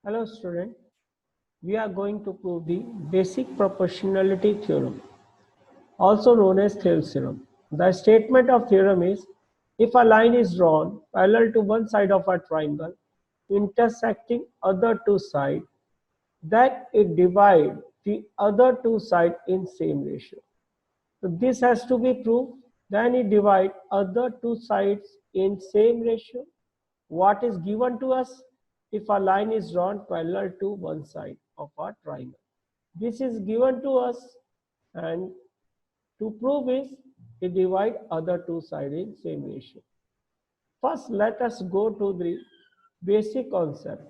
Hello student, we are going to prove the basic proportionality theorem, also known as Thales theorem. The statement of theorem is, if a line is drawn parallel to one side of a triangle intersecting other two sides, that it divides the other two sides in same ratio. So this has to be proved. Then it divides other two sides in same ratio. What is given to us? If a line is drawn parallel to one side of a triangle. This is given to us, and to prove is it divide other two sides in same ratio. First, let us go to the basic concept.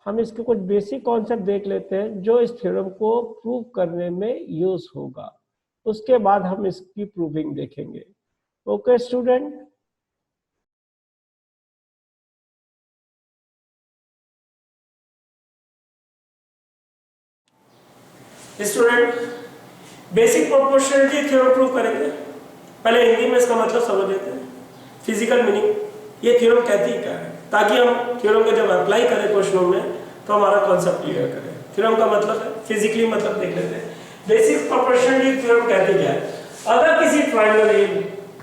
हम इसके कुछ basic concept देख लेते हैं जो इस theorem को prove करने में यूज होगा. उसके बाद हम इसकी प्रूविंग देखेंगे. Okay student, basic proportionality theorem prove करेंगे. पहले हिंदी में इसका मतलब समझ लेते हैं, फिजिकल मीनिंग. ये थ्योरम कहती क्या है, ताकि हम थ्योरम को जब अप्लाई करें क्वेश्चनों में तो हमारा कॉन्सेप्ट क्लियर करें. थ्योरम का मतलब है, फिजिकली मतलब देख लेते हैं. बेसिक प्रोपोर्शनलिटी थ्योरम कहती क्या है, अगर किसी ट्रायंगल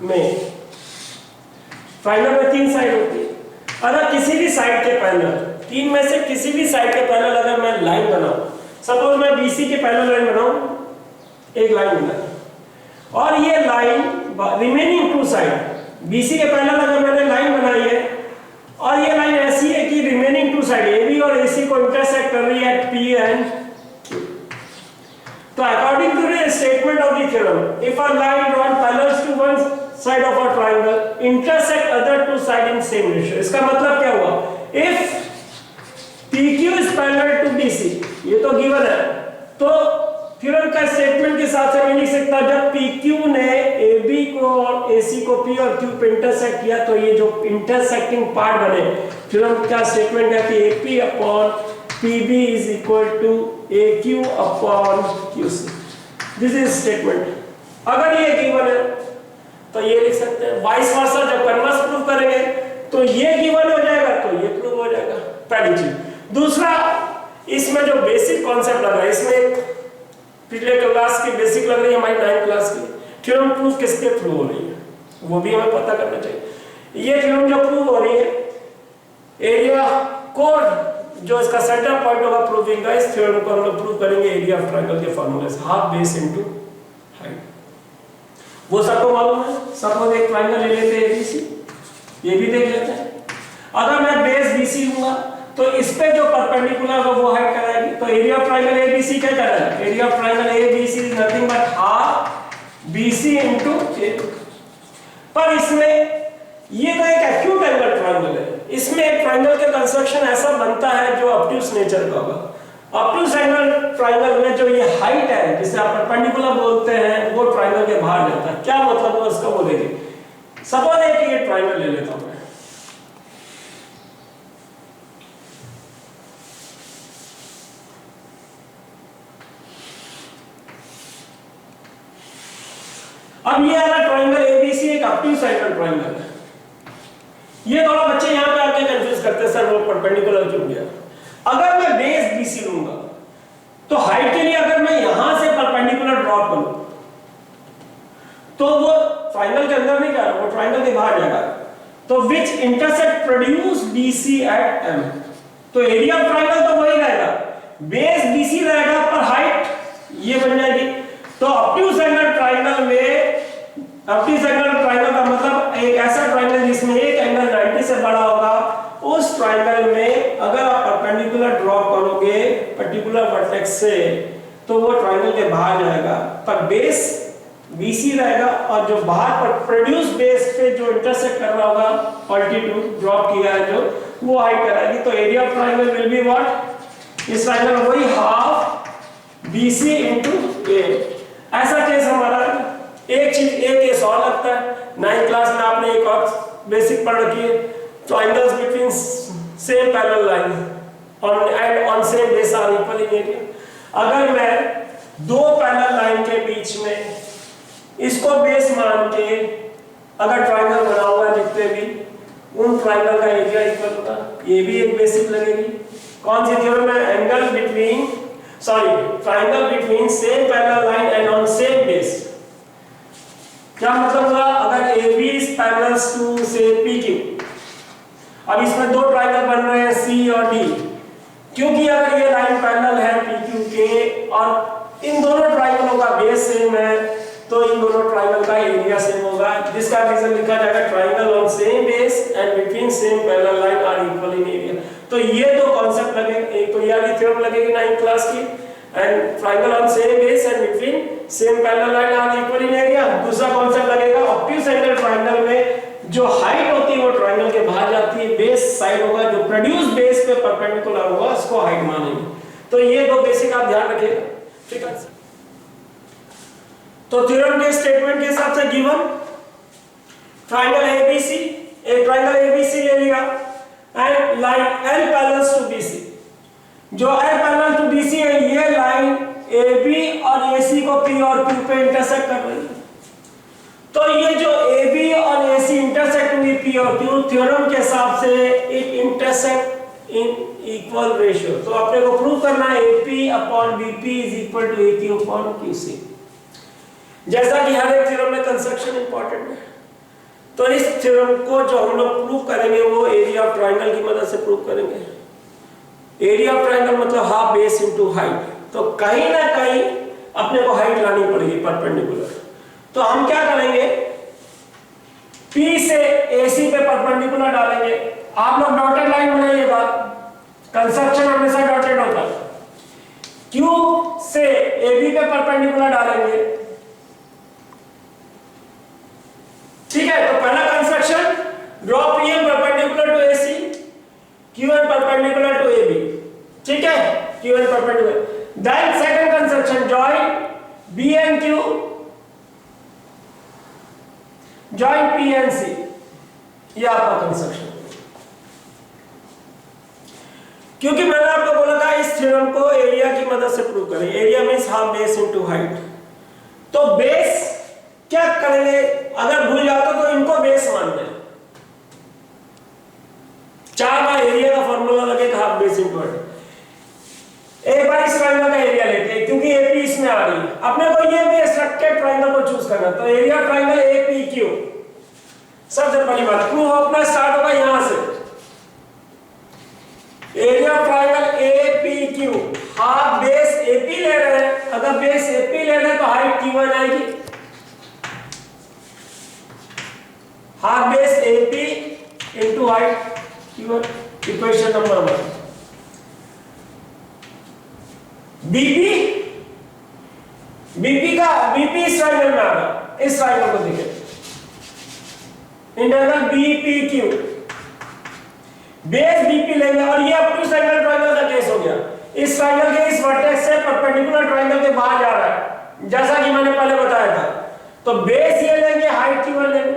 में तीन साइड होती है, अगर किसी भी साइड के पैरेलल, तीन में से किसी भी साइड के पैरेलल अगर मैं लाइन बनाऊं, सपोज मैं बीसी के पैरेलल लाइन बनाऊं, एक लाइन बनाई, और ये line remaining two side, BC के पैरेलल अगर मैंने लाइन बनाई है और ये लाइन ऐसी है कि रिमेनिंग टू साइड एबी और एसी को इंटरसेक्ट कर रही है पी एंड क्यू. तो according to the statement of the theorem, if a line drawn parallel to one side of a triangle intersect other two side in same ratio. इसका मतलब क्या हुआ, if PQ is parallel to BC, ये तो given है, तो theorem का statement के साथ से मैं लिख सकता हूं, जब PQ ने AB को और AC को P और Q पे इंटरसेक्ट किया तो ये जो इंटरसेक्टिंग पार्ट बने, थ्योरम का स्टेटमेंट है कि AP upon PB is equal to AQ upon QC. This is statement. अगर ये गिवन है तो ये लिख सकते हैं. वाइस वर्सा जब कन्वर्स प्रूव करेंगे तो ये गिवन हो जाएगा तो ये प्रूव हो जाएगा. पहली चीज. दूसरा, इसमें जो बेसिक कॉन्सेप्ट लग रहा है, इसमें पिछले क्लास की बेसिक लग रही है हमारी 9th क्लास की. थ्योरम प्रूफ किसके थ्रू हो रही है वो भी हमें पता करना चाहिए. ये थ्योरम जो प्रूव हो रही है, एरिया कोड जो इसका सेंटर पॉइंट होगा प्रूविंग का, इस थ्योरम को हम लोग प्रूव करेंगे एरिया ऑफ ट्रायंगल के फॉर्मूले से, हाफ बेस इनटू हाइट. वो सबको मालूम है. सपोज एक ट्रायंगल ले लेते हैं ABC, ये भी देख लेते हैं. अगर मैं बेस BC लूंगा तो इस पे जो परपेंडिकुलर हो वो हाइट कराएगी. तो एरिया ऑफ ट्रायंगल ABC क्या कर रहा है, area of triangle ABC is nothing but half BC into A. पर इसमें ये तो एक एक्यूट एंगल ट्रायंगल है, इसमें एक ट्रायंगल के कंस्ट्रक्शन ऐसा बनता है जो ऑब्ट्यूज नेचर का होगा. ऑब्ट्यूज एंगल ट्रायंगल में जो ये हाइट है जिसे आप परपेंडिकुलर बोलते हैं वो ट्रायंगल के बाहर जाता है. क्या मतलब है उसका वो देखिए. सपोज एक ये ट्रायंगल ले लेता हूं मैं, अब ये वाला ट्रायंगल ABC एक ऑब्ट्यूज एंगल ट्रायंगल है. ये थोड़ा बच्चे यहां पे आके कंफ्यूज करते हैं, सर वो परपेंडिकुलर क्यों गया. अगर मैं बेस BC लूंगा तो हाइट के लिए अगर मैं यहां से परपेंडिकुलर ड्रॉ करूं तो वो ट्रायंगल के अंदर नहीं जा रहा, वो ट्रायंगल के बाहर जाएगा. तो which intersect produce BC at M. तो एरिया ऑफ ट्रायंगल तो वही रहेगा, बेस BC रहेगा पर हाइट ये बन जाएगी. तो ऑब्ट्यूज एंगल ट्रायंगल में, ऑब्ट्यूज एंगल ट्रायंगल का मतलब एक ऐसा ट्रायंगल जिसमें एक एंगल 90 से बड़ा होगा, उस ट्रायंगल में अगर आप परपेंडिकुलर ड्रॉ करोगे पर्टिकुलर वर्टेक्स से तो वो ट्रायंगल के बाहर जाएगा, पर बेस BC रहेगा और जो बाहर पर प्रोड्यूस बेस पे जो इंटरसेक्ट कर रहा होगा ऑल्टीट्यूड ड्रॉप किया है जो, वो हाइट कराएगी. तो area of triangle will be what, इस ट्रायंगल वही हाफ BC इनटू A. ऐसा केस हमारा. एक चीज, एक केस और लगता है 9th क्लास में आपने एक और बेसिक पढ़ रखी है, triangles between same parallel line on and on same base are equal in area. अगर मैं दो पैरेलल लाइन के बीच में इसको बेस मान के अगर ट्रायंगल बनाऊंगा जितने भी, उन ट्रायंगल का एरिया इक्वल होगा. ये भी एक बेसिक लगेगी. कौन सी थ्योरम है? Angle between triangle between same parallel line and on same base. क्या मतलब हुआ? अगर AB इज पैरेलल टू से PQ, अब इसमें दो ट्राइंगल बन रहे हैं C और D, क्योंकि अगर ये लाइन पैरेलल है PQ के और इन दोनों ट्राइंगलों का बेस सेम है तो इन दोनों ट्राइंगल का एरिया सेम होगा, जिसका रीजन लिखा जाएगा triangle on same base and between same parallel line are equal in area. तो ये दो कॉन्सेप्ट लगेंगे, एक तो ये वाली थ्योरम लगेगी 9th क्लास की, and triangle on same base and between same parallel line are equal in area. दूसरा कॉन्सेप्ट लगेगा ऑब्ट्यूज एंगल ट्राइंगल में जो हाइट होती है वो ट्राइंगल के बाहर जाती है, बेस साइड होगा जो प्रोड्यूस बेस पे परपेंडिकुलर होगा उसको हाइट मानेंगे। तो ये दो बेसिक आप ध्यान रखिएगा, ठीक है। तो थ्योरम के स्टेटमेंट के हिसाब से गिवन ट्राइंगल ABC, एक ट्राइंगल ABC ले लिया and line L parallel to BC। जो L पैरेलल टू BC है ये लाइन AB और AC को P और Q पे इंटरसेक्ट कर रही है। तो ये जो AB और AC इंटरसेक्ट हुई P और Q, थ्योरम के हिसाब से it intersect in equal ratio. तो अपने को प्रूव करना है AP upon BP is equal to AQ upon QC। जैसा कि हर एक थ्योरम में कंस्ट्रक्शन इंपॉर्टेंट है, तो इस थ्योरम को जो हम लोग प्रूव करेंगे वो एरिया ऑफ ट्राइंगल की मदद से प्रूव करेंगे। एरिया ऑफ ट्राइंगल मतलब हाफ बेस इनटू हाइट, तो कहीं ना कहीं अपने को हाइट लानी पड़ेगी परपेंडिकुलर। तो हम क्या करेंगे, P से AC पे परपेंडिकुलर डालेंगे। आप लोग डॉटेड लाइन बनाइएगा, कंस्ट्रक्शन हमेशा डॉटेड होता है। Q से AB पे परपेंडिकुलर डालेंगे, ठीक है। तो पहला construction, draw PM perpendicular to AC, QN perpendicular to AB, ठीक है, QN perpendicular. Then second construction, join B and Q, join P and C, ये आपका कंस्ट्रक्शन। क्योंकि मैंने आपको बोला था इस थ्योरम को एरिया की मदद से प्रूव करें। Area means half base into height. तो बेस क्या करेंगे, अगर भूल जाते तो इनको बेस मान लें। 4 बार एरिया का फॉर्मूला लगेगा हाफ बेस इनटू हाइट। एक बार इस ट्रायंगल का एरिया लेते हैं क्योंकि AP इसमें आ रही है। अपने को ये बेस रख के ट्रायंगल को चूज करना, तो एरिया ट्रायंगल APQ। सबसे पहली बात प्रूव अपना स्टार्ट होगा यहां से। Area triangle APQ, half base AP ले रहे हैं, अगर बेस AP ले रहे हैं तो हाइट Q1 आएगी। Half base AP into height Q1, equation number 1। BP इस ट्रायंगल में आ रहा, इस ट्रायंगल को देखिए, इंटरवल BPQ, बेस BP लेंगे और ये ऑब्ट्यूज एंगल ट्रायंगल का केस हो गया। इस ट्रायंगल के इस वर्टेक्स से परपेंडिकुलर ट्रायंगल के बाहर जा रहा है, जैसा कि मैंने पहले बताया था। तो बेस ये लेंगे, हाइट Q1 लेंगे।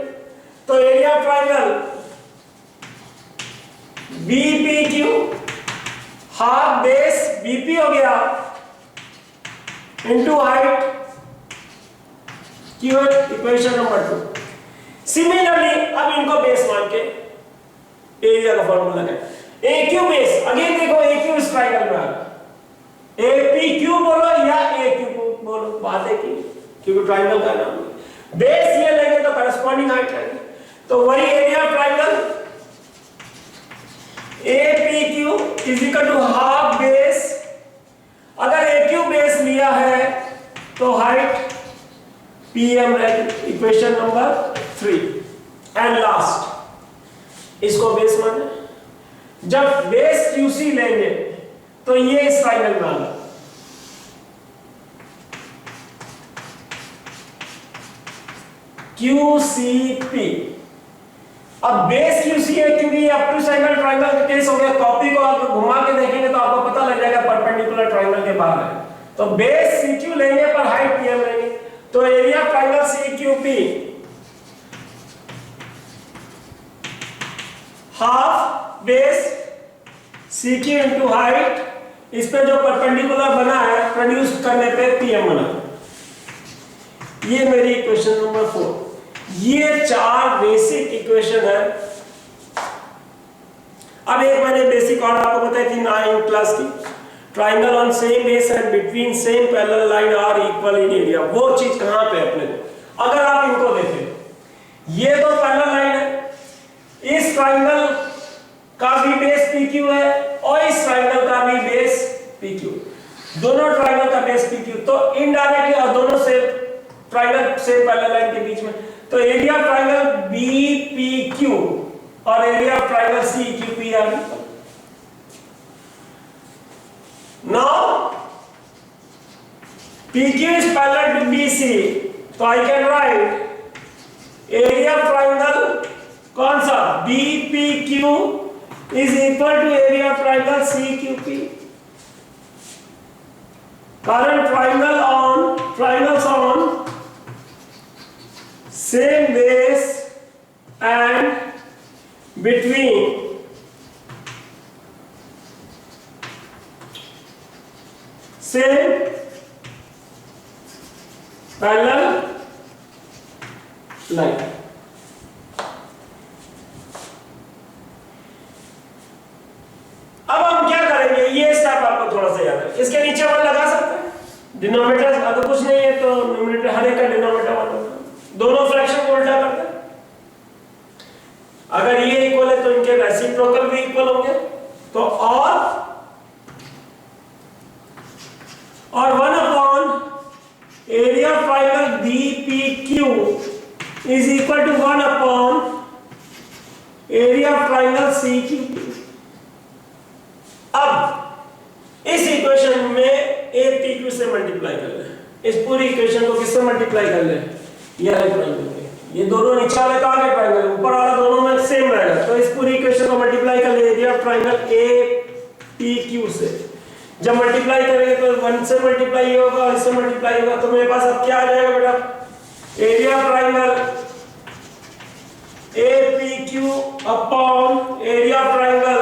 तो area of triangle BPQ, half base BP हो गया into height Q1, equation number 2। Similarly अब इनको बेस मान के एरिया का फॉर्मूला है AQ बेस। अगेन देखो AQ इस ट्रायंगल में आ रहा, APQ बोलो या AQ बोलो, बात है क्योंकि ट्रायंगल का नाम है। बेस ये लेंगे तो करस्पॉन्डिंग हाइट लेंगे, तो वही area of triangle APQ is equal to half base. अगर AQ बेस लिया है तो हाइट PM लेंगे, इक्वेशन नंबर 3। एंड लास्ट इसको बेस माने, जब बेस QC लेंगे तो ये इस ट्रायंगल में आना, QCP। अब बेस QC है क्योंकि ये ऑब्ट्यूज एंगल ट्रायंगल का केस हो गया। कॉपी को आप घुमा के देखेंगे तो आपको पता लग जाएगा परपेंडिकुलर ट्रायंगल के बाहर है। तो बेस CQ लेंगे पर हाइट PM लेंगे, तो area triangle CQP half base CQ into height, इस पे जो परपेंडिकुलर बना है प्रोड्यूस करने पे PM बना। ये मेरी इक्वेशन नंबर 4। ये 4 बेसिक इक्वेशन है अब एक मैंने बेसिक और आपको बताई थी 9th क्लास की, triangle on same base and between same parallel line are equal in area. वो चीज कहां पे अपने को, अगर आप इनको देखें, ये तो पैरेलल लाइन है, इस ट्राइंगल का भी बेस PQ है और इस ट्राइंगल का भी बेस PQ, दोनों ट्राइंगल का बेस PQ, तो इनडायरेक्टली और दोनों से ट्राइंगल से पैरेलल लाइन के बीच में, तो एरिया ट्राइंगल BPQ और area triangle CQP are equal. Now PQ is parallel to BC, तो I can write area triangle कौन सा BPQ is equal to area of triangle CQP, कारण triangles on same base and between same parallel line। अब हम क्या करेंगे, ये step आपको थोड़ा सा याद है, इसके नीचे वन लगा सकते हैं, डिनोमिनेटर अगर कुछ नहीं है तो न्यूमरेटर हर एक का डिनोमिनेटर वन होगा, दोनों फ्रैक्शन को उल्टा करते हैं, अगर ये इक्वल है तो इनके रेसिप्रोकल भी इक्वल होंगे, तो और 1 upon area of triangle BPQ is equal to 1 upon area of triangle CQP। अब इस इक्वेशन में APQ से मल्टीप्लाई कर ले, इस पूरी इक्वेशन को किससे मल्टीप्लाई कर ले, ये है ट्रायंगल, ये दोनों नीचे वाले का आगे ट्रायंगल, ऊपर वाला दोनों में सेम रहेगा, तो इस पूरी इक्वेशन को मल्टीप्लाई कर ले एरिया ऑफ ट्रायंगल APQ से। जब मल्टीप्लाई करेंगे तो 1 से मल्टीप्लाई होगा और इससे मल्टीप्लाई होगा, तो मेरे पास अब क्या आ जाएगा बेटा, area of triangle APQ upon area of triangle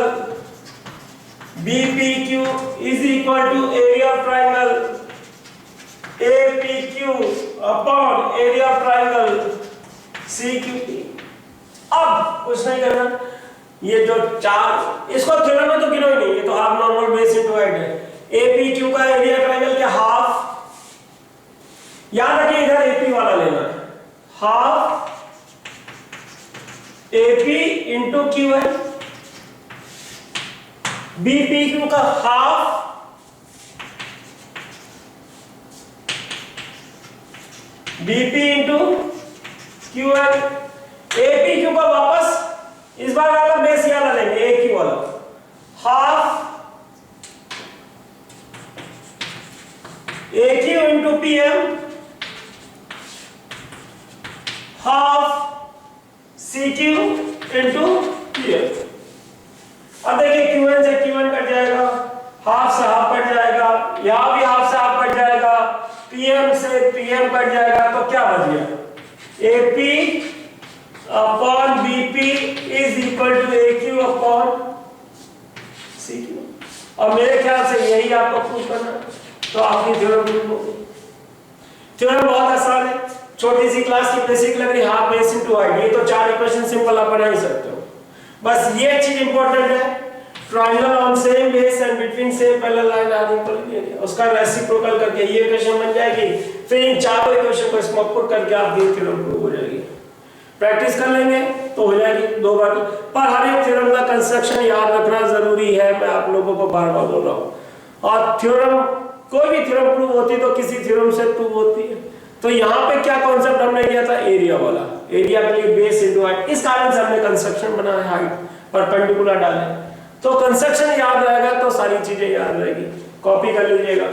BPQ is equal to area of triangle APQ upon area of triangle CQP। अब कुछ नहीं करना, ये जो चार, इसको थ्योरम में तो गिनो ही नहीं, ये तो half normal base into height है। APQ का एरिया ट्रायंगल के हाफ, याद रखिए इधर AP वाला लेना है, हाफ AP इंटू Q है, BPQ का half BP into QL, APQ का वापस इस बार वाला बेस ये वाला लेंगे, AQ वाला, half AQ into PM, half CQ into PL। अब देखिए Q1 से Q1 कट जाएगा, हाफ से हाफ कट जाएगा, यहां भी हाफ से हाफ कट जाएगा, PM से PM कट जाएगा, तो क्या बच गया, AP upon BP is equal to AQ upon CQ। और मेरे ख्याल से यही आपको प्रूव करना है, तो आपकी थ्योरम प्रूव होगी। थ्योरम बहुत आसान है, छोटी सी क्लास की बेसिक लग रही, हाफ बेस इनटू हाइट, ये तो 4 इक्वेशन सिंपल आप बना ही सकते हो, बस ये चीज इंपॉर्टेंट है, triangle on same base and between same parallel line are equal in area, उसका रेसिप्रोकल करके ये इक्वेशन बन जाएगी, फिर इन चारों इक्वेशन को इसमें पुट करके आपकी थ्योरम प्रूव हो जाएगी। प्रैक्टिस कर लेंगे तो हो जाएगी 2 बार, पर हर एक थ्योरम का कंस्ट्रक्शन याद रखना जरूरी है, मैं आप लोगों को बार बार बोल रहा हूँ। और थ्योरम, कोई भी थ्योरम प्रूव होती है तो किसी थ्योरम से प्रूव होती है, तो यहाँ पे क्या कॉन्सेप्ट हमने किया था, एरिया वाला, एरिया के लिए बेस इनटू हाइट, इस कारण से हमने कंस्ट्रक्शन बनाया, हाइट परपेंडिकुलर डाले, तो कंस्ट्रक्शन याद रहेगा तो सारी चीजें याद रहेगी, कॉपी कर लीजिएगा।